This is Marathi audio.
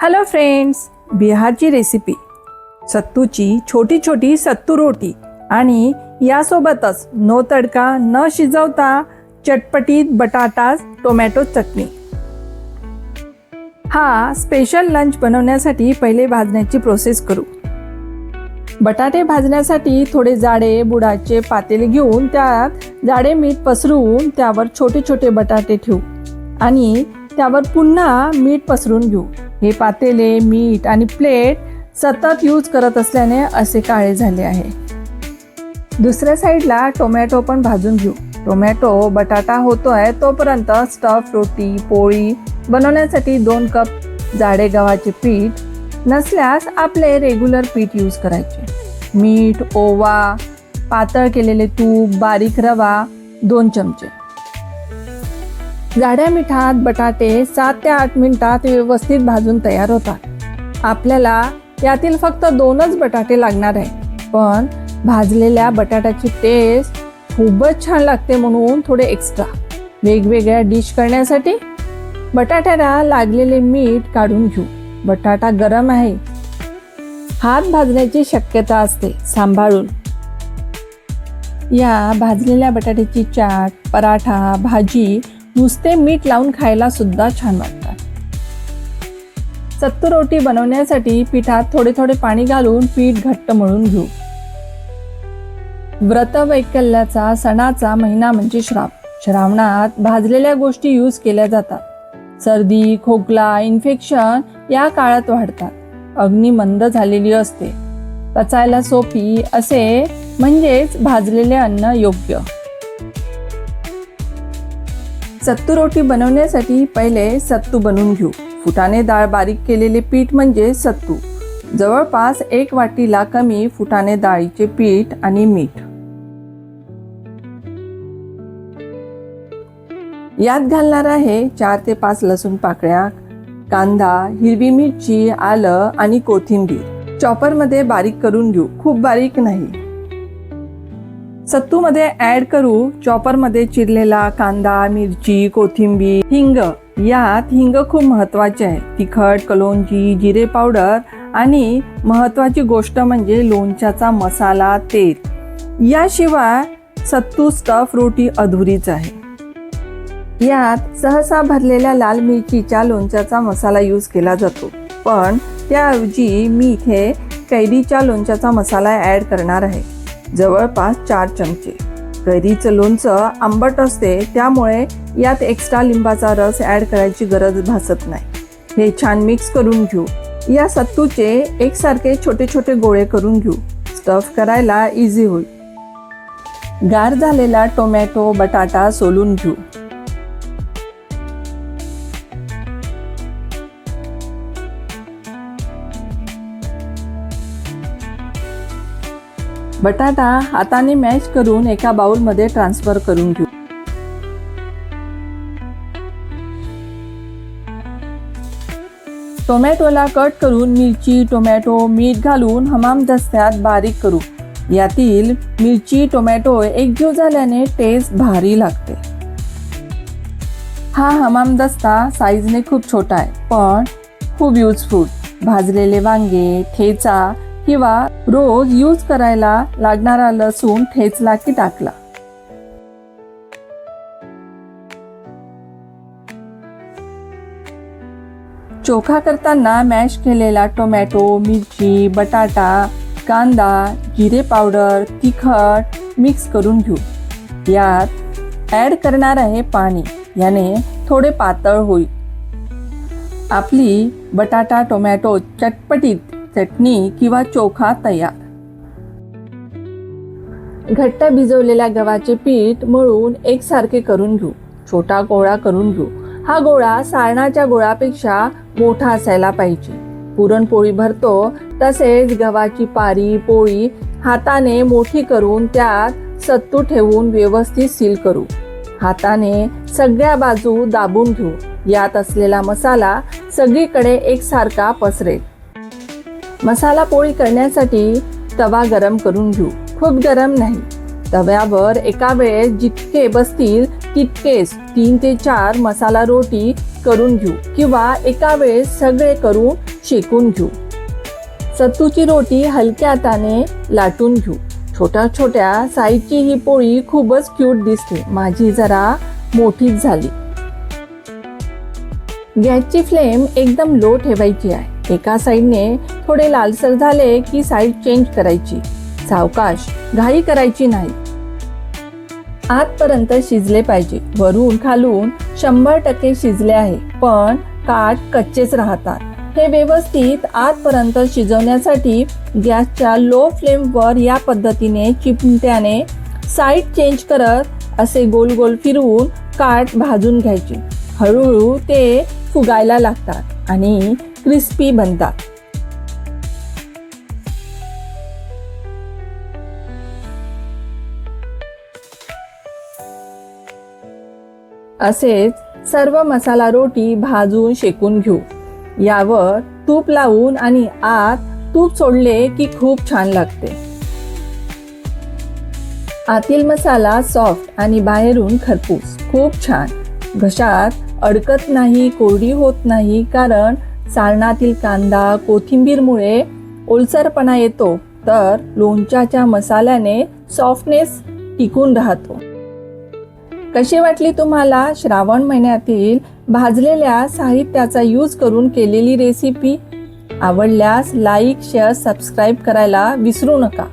हॅलो फ्रेंड्स, बिहारची रेसिपी सत्तूची छोटी छोटी सत्तू रोटी आणि यासोबतच नो तडका न शिजवता चटपटीत बटाटा टोमॅटो चटणी। हा स्पेशल लंच बनवण्यासाठी पहिले भाजण्याची प्रोसेस करू। बटाटे भाजण्यासाठी थोडे जाडे बुडाचे पातेले घेऊन त्यात जाडे मीठ पसरून त्यावर छोटे छोटे बटाटे ठेवू आणि त्यावर पुन्हा मीठ पसरून घेऊ। हे पातेले, मीठ आणि प्लेट सतत यूज करत असल्याने असे काळे झाले आहे। दुसऱ्या साईडला टोमॅटो पण भाजून घेऊ। टोमॅटो बटाटा होतोय तोपर्यंत स्टफ रोटी पोळी बनवण्यासाठी 2 कप जाडे गव्हाचे पीठ, नसल्यास आपले रेग्युलर पीठ यूज करायचे। मीठ, ओवा, पातळ केलेले तूप, बारीक रवा 2 चमचे। जाड्या मिठात बटाटे 7 ते 8 मिनिटात व्यवस्थित भाजून तयार होतात। आपल्याला यातील फक्त 2च बटाटे लागणार आहे, पण भाजलेल्या बटाट्याची टेस्ट खूपच छान लागते म्हणून थोडे एक्स्ट्रा। वेगवेगळ्या डिश करण्यासाठी बटाट्याला लागलेले मीठ काढून घेऊ। बटाटा गरम आहे, हात भाजण्याची शक्यता असते, सांभाळून। या भाजलेल्या बटाट्याची चाट, पराठा, भाजी नुसते मीठ लावून खायला सुद्धा छान वाटतात। सत्तू रोटी बनवण्यासाठी पिठात थोडे थोडे पाणी घालून पीठ घट्ट मळून घेऊ। व्रतवैकल्याचा सणाचा महिना म्हणजे श्रावणात भाजलेल्या गोष्टी यूज केल्या जातात। सर्दी, खोकला, इन्फेक्शन या काळात वाढतात। अग्नी मंद झालेली असते, पचायला सोपी असे म्हणजेच भाजलेले अन्न योग्य। सत्तू रोटी बनवण्यासाठी पहिले सत्तू बनवून घेऊ। फुटाणे डाळ बारीक केलेले पीठ म्हणजे सत्तू। जवळपास 1 वाटीला कमी फुटाणे डाळीचे पीठ आणि मीठ। यात घालणार आहे 4 ते 5 लसूण पाकळ्या, कांदा, हिरवी मिरची, आलं आणि कोथिंबीर चॉपरमध्ये बारीक करून घेऊ, खूप बारीक नाही। सत्तूमध्ये ऍड करू चॉपरमध्ये चिरलेला कांदा, मिरची, कोथिंबीर, हिंग। यात हिंग खूप महत्त्वाचे आहे। तिखट, कलोंजी, जिरे पावडर आणि महत्त्वाची गोष्ट म्हणजे लोणच्याचा मसाला, तेल। याशिवाय सत्तू स्टफ रोटी अधुरीच आहे। यात सहसा भरलेल्या लाल मिरचीच्या लोणच्याचा मसाला यूज केला जातो, पण त्याऐवजी मी इथे कैरीच्या लोणच्याचा मसाला ऍड करणार आहे, जवळपास 4 चमचे। कैरीचं लोणचं आंबट असते, त्यामुळे यात एक्स्ट्रा लिंबाचा रस ऍड करायची गरज भासत नाही। हे छान मिक्स करून घेऊ। या सत्तूचे एकसारखे छोटे छोटे गोळे करून घेऊ, स्टफ करायला इझी होईल। गार झालेला टोमॅटो, बटाटा सोलून घेऊ। बटाटा हाताने मॅश करून एका बाउलमध्ये ट्रान्सफर करून घेऊ। टोमॅटोला कट करून मिरची, टोमॅटो, मीठ घालून हमामदस्त्यात बारीक करू। यातील मिरची, टोमॅटो एकजीव झाल्याने टेस्ट भारी लागते। हा हमामदस्ता साईजने खूप छोटा आहे, पण खूप युजफुल। भाजलेले वांगे, ठेचा किंवा रोज यूज करायला लागणारा लसूण ठेचला की टाकला। चोखा करताना मॅश केलेला टोमॅटो, मिरची, बटाटा, कांदा, जिरे पावडर, तिखट मिक्स करून घेऊ। यात ऍड करणार आहे पाणी, याने थोडे पातळ होईल। आपली बटाटा टोमॅटो चटपटीत चटणी किंवा चोखा तयार। घट्ट भिजवलेल्या गव्हाचे पीठ मळून एकसारखे करून घेऊ। छोटा गोळा करून घेऊ। हा गोळा सारणाच्या गोळापेक्षा मोठा असायला पाहिजे। पुरणपोळी भरतो तसेच गव्हाची पारी पोळी हाताने मोठी करून त्यात सत्तू ठेवून व्यवस्थित सील करू। हाताने सगळ्या बाजू दाबून घेऊ। यात असलेला मसाला सगळीकडे एकसारखा पसरेल। मसाला पोळी करण्यासाठी तवा गरम करून घेऊ, खूप गरम नाही। तव्यावर एका वेळेस जितके बसतील तितकेच 3 ते 4 मसाला रोटी करून घेऊ किंवा एका वेळेस सगळे करून शेकून घेऊ. सत्तूची रोटी हलक्या हाताने लाटून घेऊ. छोट्या छोट्या साईजची ही पोळी खूपच क्यूट दिसते. माझी जरा मोठीच झाली. गॅसची फ्लेम एकदम लो ठेवायची आहे. एका साईडने थोडे लालसर झाले की साईड चेंज करायची. सावकाश, घाई करायची नाही. आतपर्यंत शिजले पाहिजे. वरून खालून 100% शिजले आहे, पण काठ कच्चेच राहतात. हे व्यवस्थित आतपर्यंत शिजवण्यासाठी गॅसच्या लो फ्लेमवर या पद्धतीने चिमट्याने साईड चेंज करत असे गोल गोल फिरवून काठ भाजून घ्यायचे. हळूहळू ते फुगायला लागतात आणि क्रिस्पी बनतात. असेच सर्व मसाला रोटी भाजून शेकून घेऊ. यावर तूप लावून आणि आत तूप सोडले की खूप छान लागते. आतील मसाला सॉफ्ट आणि बाहेरून खरपूस, खूप छान. घशात अडकत नाही, कोरडी होत नाही, कारण सारणातील कांदा कोथिंबीरमुळे ओलसरपणा येतो, तर लोणच्याच्या मसाल्याने सॉफ्टनेस टिकून राहतो. कशी वाटली तुम्हाला श्रावण महिन्यातील भाजलेल्या साहित्याचा यूज करून केलेली रेसिपी? आवडल्यास लाईक, शेअर, सबस्क्राईब करायला विसरू नका.